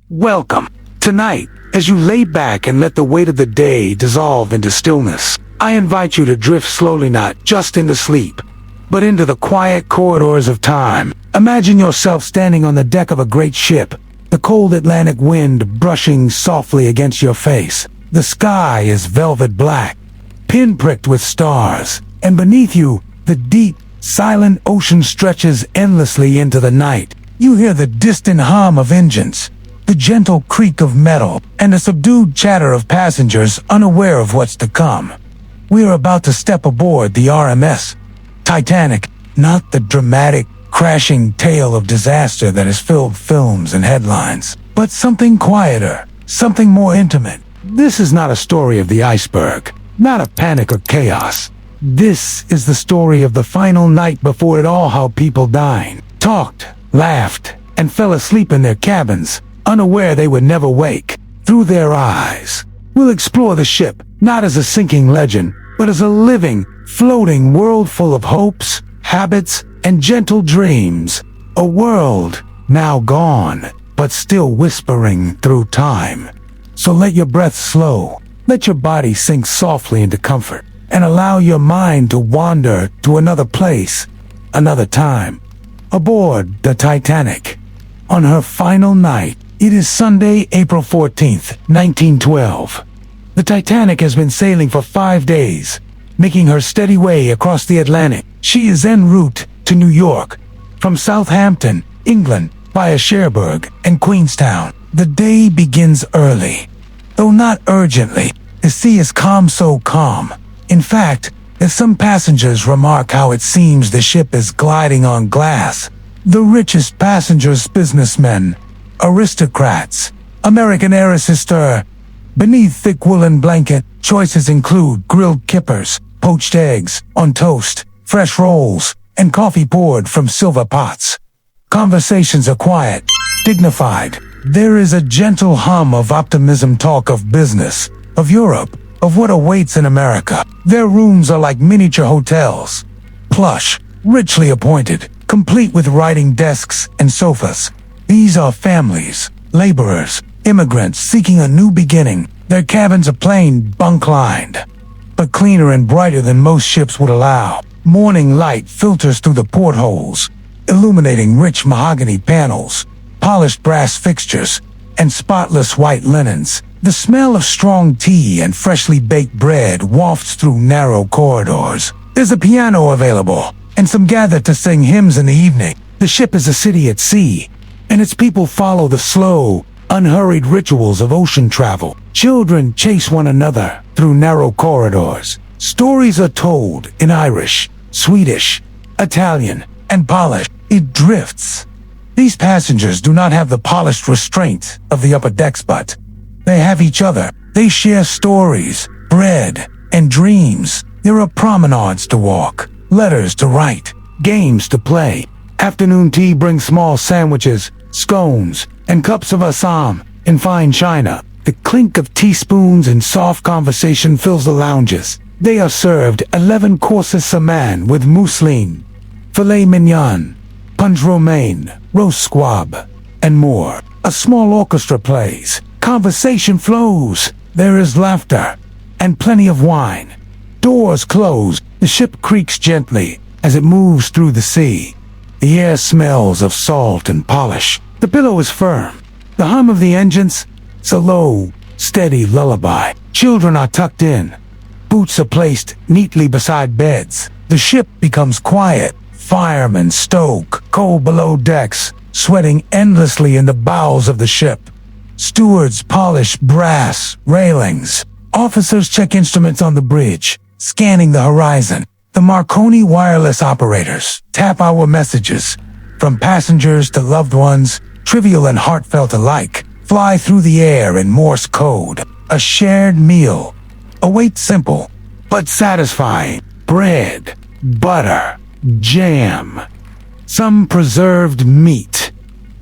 Welcome. Tonight, as you lay back and let the weight of the day dissolve into stillness, I invite you to drift slowly, not just into sleep, but into the quiet corridors of time. Imagine yourself standing on the deck of a great ship, the cold Atlantic wind brushing softly against your face. The sky is velvet black, pinpricked with stars, and beneath you, the deep, silent ocean stretches endlessly into the night. You hear the distant hum of engines, the gentle creak of metal, and the subdued chatter of passengers unaware of what's to come. We are about to step aboard the RMS Titanic, not the dramatic, crashing tale of disaster that has filled films and headlines, but something quieter, something more intimate. This is not a story of the iceberg, not of panic or chaos. This is the story of the final night before it all, how people dined, talked, laughed, and fell asleep in their cabins, unaware they would never wake. Through their eyes, we'll explore the ship, not as a sinking legend, but as a living, floating world full of hopes, habits, and gentle dreams. A world now gone, but still whispering through time. So let your breath slow, let your body sink softly into comfort, and allow your mind to wander to another place, another time. Aboard the Titanic, on her final night. It is Sunday, April 14th, 1912. The Titanic has been sailing for 5 days, making her steady way across the Atlantic. She is en route to New York, from Southampton, England, via Cherbourg and Queenstown. The day begins early, though not urgently. The sea is calm, so calm. In fact, as some passengers remark how it seems the ship is gliding on glass. The richest passengers, businessmen, aristocrats, American heiresses stir. Beneath thick woolen blanket, choices include grilled kippers, poached eggs on toast, fresh rolls, and coffee poured from silver pots. Conversations are quiet, dignified. There is a gentle hum of optimism, talk of business, of Europe, of what awaits in America. Their rooms are like miniature hotels, plush, richly appointed, complete with writing desks and sofas. These are families, laborers, immigrants seeking a new beginning. Their cabins are plain, bunk-lined, but cleaner and brighter than most ships would allow. Morning light filters through the portholes, illuminating rich mahogany panels, polished brass fixtures, and spotless white linens. The smell of strong tea and freshly baked bread wafts through narrow corridors. There's a piano available, and some gather to sing hymns in the evening. The ship is a city at sea, and its people follow the slow, unhurried rituals of ocean travel. Children chase one another through narrow corridors. Stories are told in Irish, Swedish, Italian, and Polish. It drifts. These passengers do not have the polished restraint of the upper decks, but they have each other. They share stories, bread, and dreams. There are promenades to walk, letters to write, games to play. Afternoon tea brings small sandwiches, scones, and cups of Assam in fine china. The clink of teaspoons and soft conversation fills the lounges. They are served 11 courses saman with mousseline, filet mignon, punch romaine, roast squab, and more. A small orchestra plays. Conversation flows. There is laughter and plenty of wine. Doors close. The ship creaks gently as it moves through the sea. The air smells of salt and polish. The pillow is firm. The hum of the engines is a low, steady lullaby. Children are tucked in. Boots are placed neatly beside beds. The ship becomes quiet. Firemen stoke coal below decks, sweating endlessly in the bowels of the ship. Stewards polish brass railings. Officers check instruments on the bridge, scanning the horizon. The Marconi wireless operators tap our messages. From passengers to loved ones, trivial and heartfelt alike, fly through the air in Morse code. A shared meal awaits, simple but satisfying. Bread, butter, jam, some preserved meat,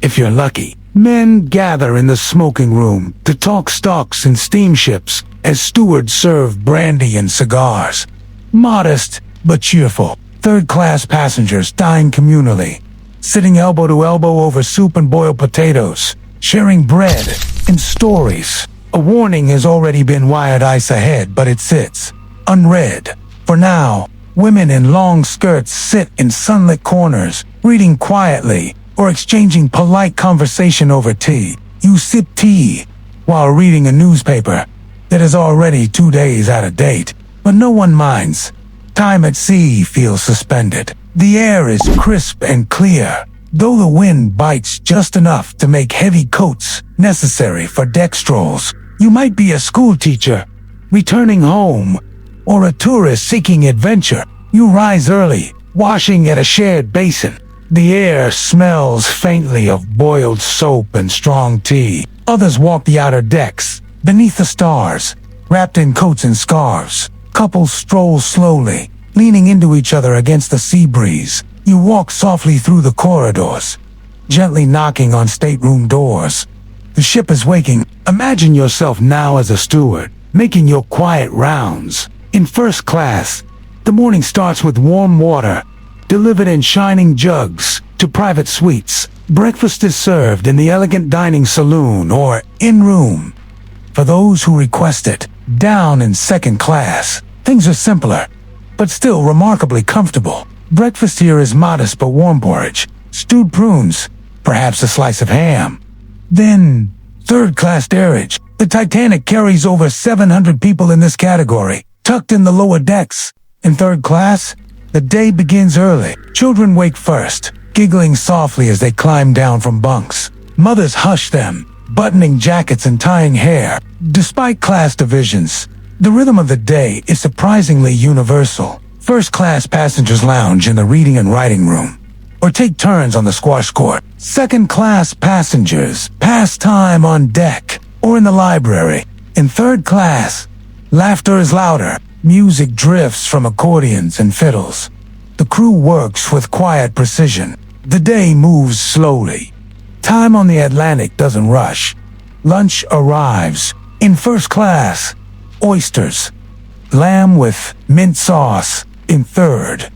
if you're lucky. Men gather in the smoking room to talk stocks and steamships as stewards serve brandy and cigars. Modest but cheerful, third-class passengers dine communally, sitting elbow to elbow over soup and boiled potatoes, sharing bread and stories. A warning has already been wired ice ahead, but it sits unread. For now, women in long skirts sit in sunlit corners, reading quietly or exchanging polite conversation over tea. You sip tea while reading a newspaper that is already 2 days out of date, but no one minds. Time at sea feels suspended. The air is crisp and clear, though the wind bites just enough to make heavy coats necessary for deck strolls. You might be a school teacher returning home, or a tourist seeking adventure. You rise early, washing at a shared basin. The air smells faintly of boiled soap and strong tea. Others walk the outer decks, beneath the stars, wrapped in coats and scarves. Couples stroll slowly, leaning into each other against the sea breeze. You walk softly through the corridors, gently knocking on stateroom doors. The ship is waking. Imagine yourself now as a steward, making your quiet rounds. In first class, the morning starts with warm water, delivered in shining jugs to private suites. Breakfast is served in the elegant dining saloon or in-room for those who request it. Down in second class, things are simpler, but still remarkably comfortable. Breakfast here is modest but warm porridge, stewed prunes, perhaps a slice of ham. Then, third-class steerage. The Titanic carries over 700 people in this category, tucked in the lower decks. In third class, the day begins early. Children wake first, giggling softly as they climb down from bunks. Mothers hush them, buttoning jackets and tying hair. Despite class divisions, the rhythm of the day is surprisingly universal. First-class passengers lounge in the reading and writing room, or take turns on the squash court. Second-class passengers pass time on deck or in the library. In third class, laughter is louder. Music drifts from accordions and fiddles. The crew works with quiet precision. The day moves slowly. Time on the Atlantic doesn't rush. Lunch arrives. In first class, oysters. Lamb with mint sauce. In third,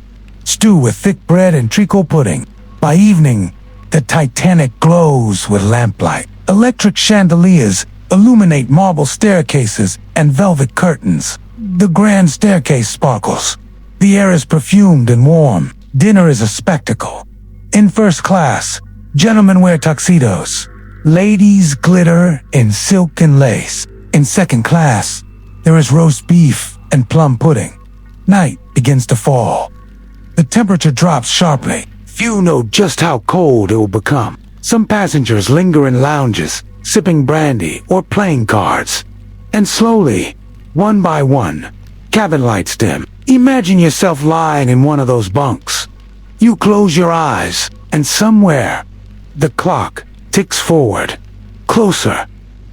stew with thick bread and treacle pudding. By evening, the Titanic glows with lamplight. Electric chandeliers illuminate marble staircases and velvet curtains. The grand staircase sparkles. The air is perfumed and warm. Dinner is a spectacle. In first class, gentlemen wear tuxedos. Ladies glitter in silk and lace. In second class, there is roast beef and plum pudding. Night begins to fall. The temperature drops sharply. Few know just how cold it will become. Some passengers linger in lounges, sipping brandy or playing cards. And slowly, one by one, cabin lights dim. Imagine yourself lying in one of those bunks. You close your eyes, and somewhere, the clock ticks forward, closer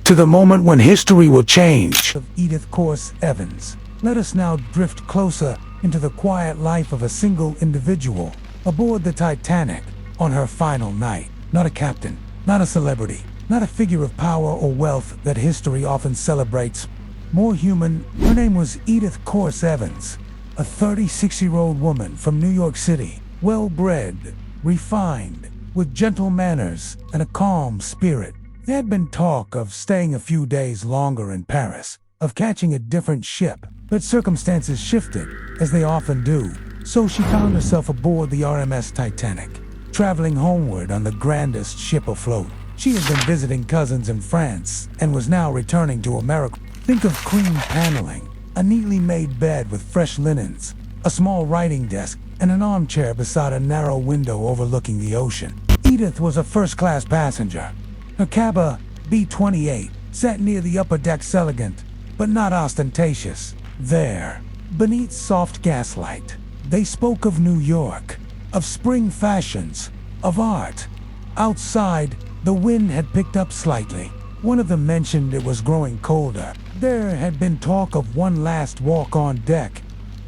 to the moment when history will change. Of Edith Corse Evans. Let us now drift closer into the quiet life of a single individual aboard the Titanic on her final night. Not a captain, not a celebrity, not a figure of power or wealth that history often celebrates. More human, her name was Edith Corse Evans, a 36-year-old woman from New York City, well-bred, refined, with gentle manners and a calm spirit. There had been talk of staying a few days longer in Paris, of catching a different ship, but circumstances shifted, as they often do, so she found herself aboard the RMS Titanic, traveling homeward on the grandest ship afloat. She had been visiting cousins in France and was now returning to America. Think of cream paneling, a neatly made bed with fresh linens, a small writing desk, and an armchair beside a narrow window overlooking the ocean. Edith was a first-class passenger. Her cabba, B-28, sat near the upper deck, elegant, but not ostentatious. There, beneath soft gaslight, they spoke of New York, of spring fashions, of art. Outside, the wind had picked up slightly. One of them mentioned it was growing colder. There had been talk of one last walk on deck,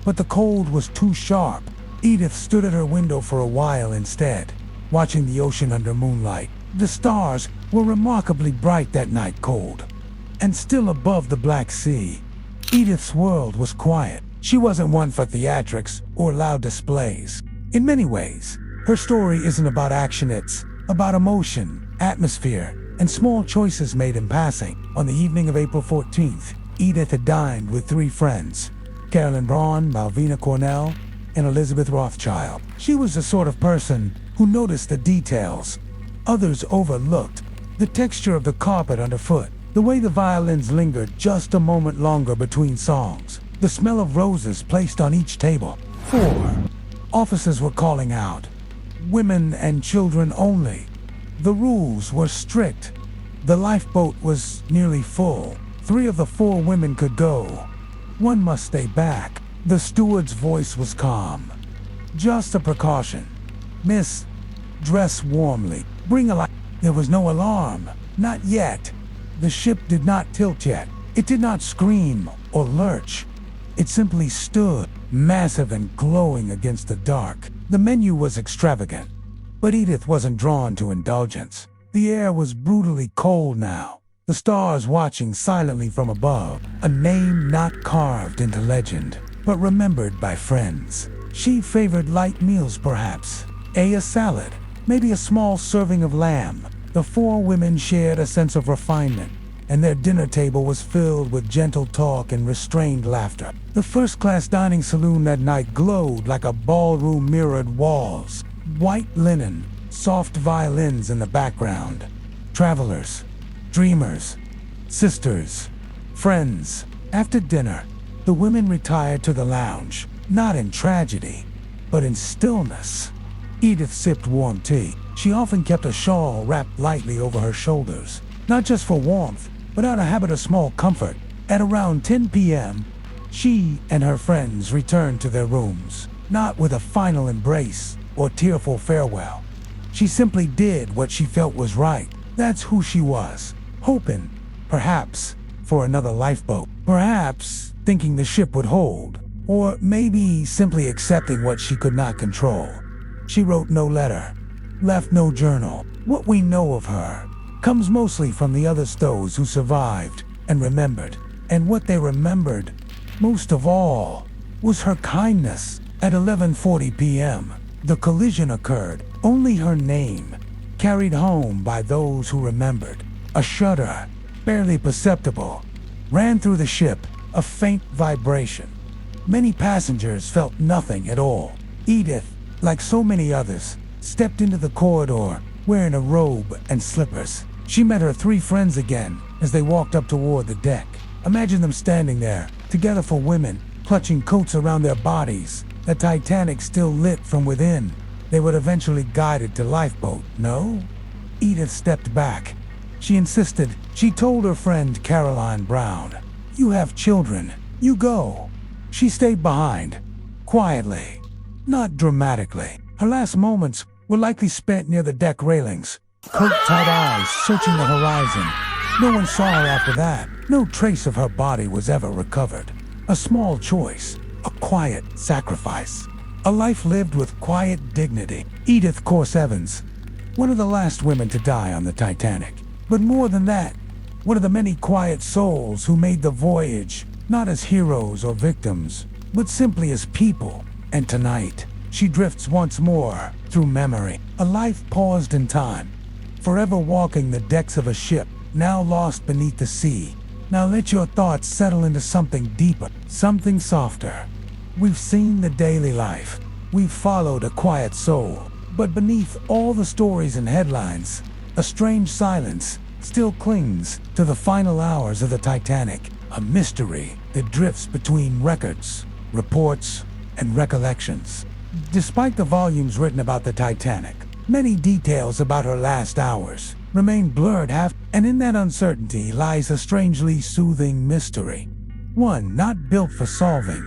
but the cold was too sharp. Edith stood at her window for a while instead, watching the ocean under moonlight. The stars were remarkably bright that night, cold, and still above the Black Sea. Edith's world was quiet. She wasn't one for theatrics or loud displays. In many ways, her story isn't about action, it's about emotion, atmosphere, and small choices made in passing. On the evening of April 14th, Edith had dined with three friends, Carolyn Braun, Malvina Cornell, and Elizabeth Rothschild. She was the sort of person who noticed the details others overlooked: the texture of the carpet underfoot, the way the violins lingered just a moment longer between songs, the smell of roses placed on each table. 4. Officers were calling out, women and children only. The rules were strict. The lifeboat was nearly full. 3 of the 4 women could go. 1 must stay back. The steward's voice was calm. Just a precaution. Miss, dress warmly. Bring a light. There was no alarm. Not yet. The ship did not tilt yet. It did not scream or lurch. It simply stood, massive and glowing against the dark. The menu was extravagant, but Edith wasn't drawn to indulgence. The air was brutally cold now, the stars watching silently from above, a name not carved into legend, but remembered by friends. She favored light meals perhaps, a salad, maybe a small serving of lamb. The 4 women shared a sense of refinement, and their dinner table was filled with gentle talk and restrained laughter. The first-class dining saloon that night glowed like a ballroom mirrored walls. White linen, soft violins in the background. Travelers, dreamers, sisters, friends. After dinner, the women retired to the lounge, not in tragedy, but in stillness. Edith sipped warm tea. She often kept a shawl wrapped lightly over her shoulders, not just for warmth, but out of habit of small comfort. At around 10 p.m., she and her friends returned to their rooms, not with a final embrace or tearful farewell. She simply did what she felt was right. That's who she was, hoping, perhaps, for another lifeboat. Perhaps thinking the ship would hold, or maybe simply accepting what she could not control. She wrote no letter, left no journal. What we know of her comes mostly from the other stows who survived and remembered. And what they remembered, most of all, was her kindness. At 11:40 p.m., the collision occurred. Only her name, carried home by those who remembered. A shudder, barely perceptible, ran through the ship, a faint vibration. Many passengers felt nothing at all. Edith, like so many others, stepped into the corridor, wearing a robe and slippers. She met her 3 friends again as they walked up toward the deck. Imagine them standing there, together for women, clutching coats around their bodies, the Titanic still lit from within. They would eventually guided to lifeboat, no? Edith stepped back. She insisted. She told her friend Caroline Brown, "You have children. You go." She stayed behind, quietly, not dramatically. Her last moments were likely spent near the deck railings, coat-tight eyes searching the horizon. No one saw her after that. No trace of her body was ever recovered. A small choice, a quiet sacrifice. A life lived with quiet dignity. Edith Corse Evans, one of the last women to die on the Titanic. But more than that, one of the many quiet souls who made the voyage, not as heroes or victims, but simply as people. And tonight, she drifts once more through memory. A life paused in time, forever walking the decks of a ship, now lost beneath the sea. Now let your thoughts settle into something deeper, something softer. We've seen the daily life. We've followed a quiet soul. But beneath all the stories and headlines, a strange silence still clings to the final hours of the Titanic. A mystery that drifts between records, reports, and recollections. Despite the volumes written about the Titanic, many details about her last hours remain blurred and in that uncertainty lies a strangely soothing mystery. One not built for solving,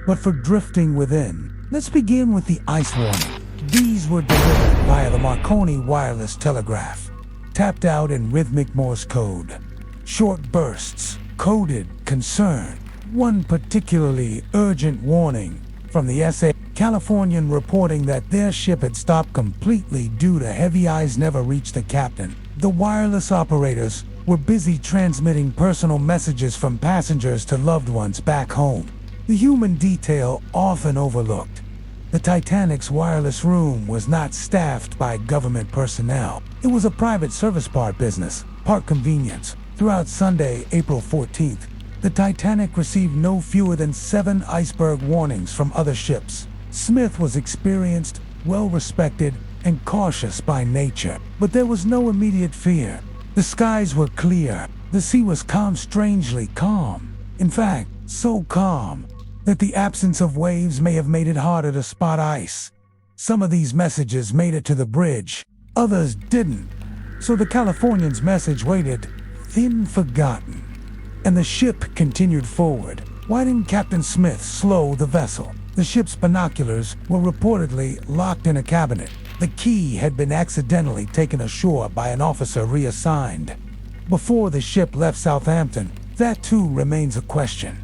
but for drifting within. Let's begin with the ice warning. These were delivered via the Marconi wireless telegraph, tapped out in rhythmic Morse code. Short bursts, coded concern. One particularly urgent warning from the SA Californian reporting that their ship had stopped completely due to heavy ice never reached the captain. The wireless operators were busy transmitting personal messages from passengers to loved ones back home. The human detail often overlooked. The Titanic's wireless room was not staffed by government personnel. It was a private service part business, part convenience. Throughout Sunday, April 14th, the Titanic received no fewer than 7 iceberg warnings from other ships. Smith was experienced, well-respected, and cautious by nature, but there was no immediate fear. The skies were clear. The sea was calm, strangely calm. In fact, so calm that the absence of waves may have made it harder to spot ice. Some of these messages made it to the bridge, others didn't. So the Californian's message waited, then forgotten. And the ship continued forward. Why didn't Captain Smith slow the vessel? The ship's binoculars were reportedly locked in a cabinet. The key had been accidentally taken ashore by an officer reassigned. Before the ship left Southampton, that too remains a question.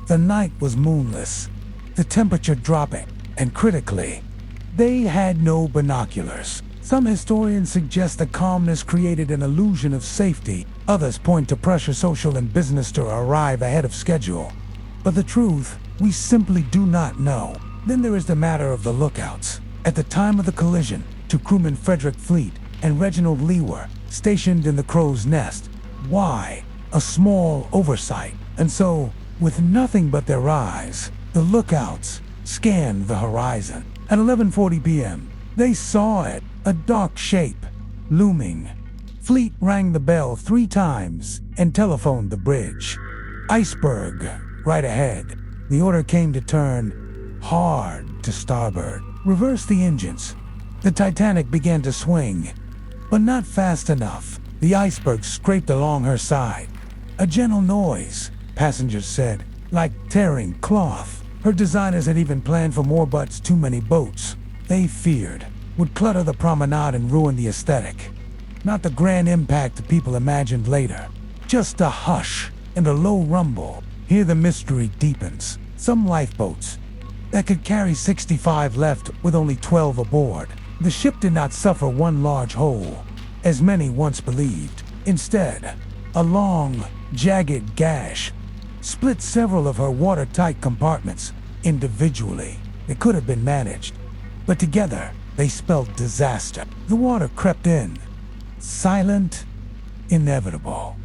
The night was moonless, the temperature dropping, and critically, they had no binoculars. Some historians suggest the calmness created an illusion of safety. Others point to pressure social and business to arrive ahead of schedule. But the truth, we simply do not know. Then there is the matter of the lookouts. At the time of the collision, 2 crewmen Frederick Fleet and Reginald Lee were stationed in the Crow's Nest. Why? A small oversight. And so, with nothing but their eyes, the lookouts scanned the horizon. At 11:40 p.m., they saw it, a dark shape, looming. Fleet rang the bell 3 times and telephoned the bridge. Iceberg, right ahead. The order came to turn hard to starboard. Reverse the engines. The Titanic began to swing, but not fast enough. The iceberg scraped along her side. A gentle noise, passengers said, like tearing cloth. Her designers had even planned for more, but too many boats, they feared, would clutter the promenade and ruin the aesthetic. Not the grand impact the people imagined later. Just a hush and a low rumble. Here the mystery deepens. Some lifeboats that could carry 65 left with only 12 aboard. The ship did not suffer one large hole, as many once believed. Instead, a long, jagged gash split several of her watertight compartments. Individually, they could have been managed, but together they spelled disaster. The water crept in, silent, inevitable.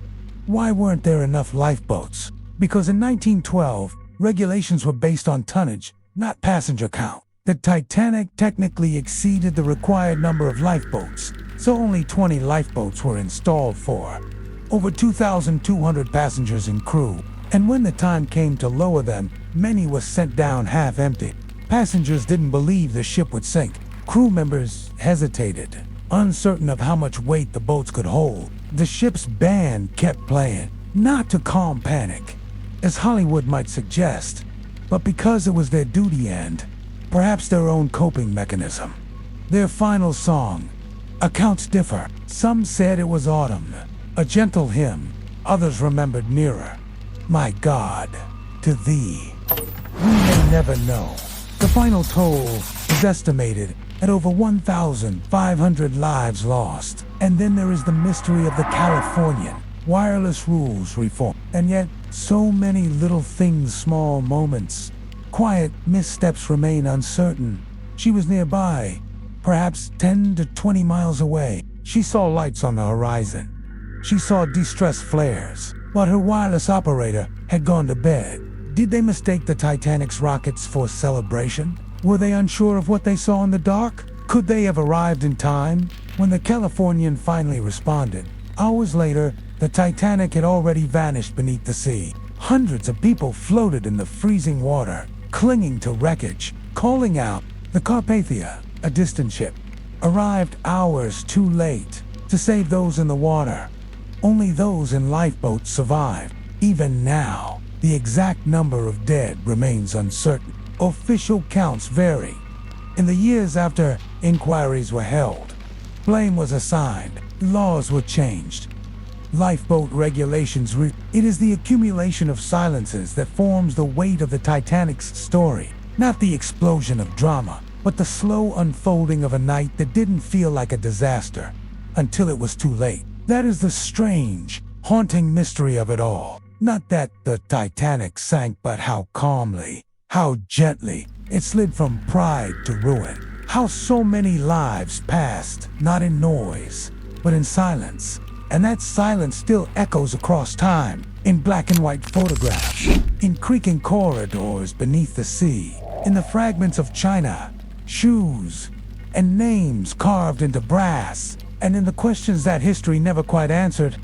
Why weren't there enough lifeboats? Because in 1912, regulations were based on tonnage, not passenger count. The Titanic technically exceeded the required number of lifeboats, so only 20 lifeboats were installed for over 2,200 passengers and crew. And when the time came to lower them, many were sent down half empty. Passengers didn't believe the ship would sink. Crew members hesitated, uncertain of how much weight the boats could hold. The ship's band kept playing, not to calm panic, as Hollywood might suggest, but because it was their duty and perhaps their own coping mechanism. Their final song, accounts differ. Some said it was autumn, a gentle hymn. Others remembered nearer, my God, to thee. We may never know. The final toll is estimated at over 1,500 lives lost. And then there is the mystery of the Californian. Wireless rules reform. And yet, so many little things, small moments, quiet missteps remain uncertain. She was nearby, perhaps 10 to 20 miles away. She saw lights on the horizon. She saw distress flares, but her wireless operator had gone to bed. Did they mistake the Titanic's rockets for celebration? Were they unsure of what they saw in the dark? Could they have arrived in time? When the Californian finally responded, hours later, the Titanic had already vanished beneath the sea. Hundreds of people floated in the freezing water, clinging to wreckage, calling out. The Carpathia, a distant ship, arrived hours too late to save those in the water. Only those in lifeboats survived. Even now, the exact number of dead remains uncertain. Official counts vary. In the years after inquiries were held, blame was assigned, laws were changed, lifeboat regulations It is the accumulation of silences that forms the weight of the Titanic's story. Not the explosion of drama, but the slow unfolding of a night that didn't feel like a disaster until it was too late. That is the strange, haunting mystery of it all. Not that the Titanic sank, but how calmly, how gently It slid from pride to ruin. How so many lives passed, not in noise, but in silence. And that silence still echoes across time, in black and white photographs, in creaking corridors beneath the sea, in the fragments of china, shoes, and names carved into brass, and in the questions that history never quite answered.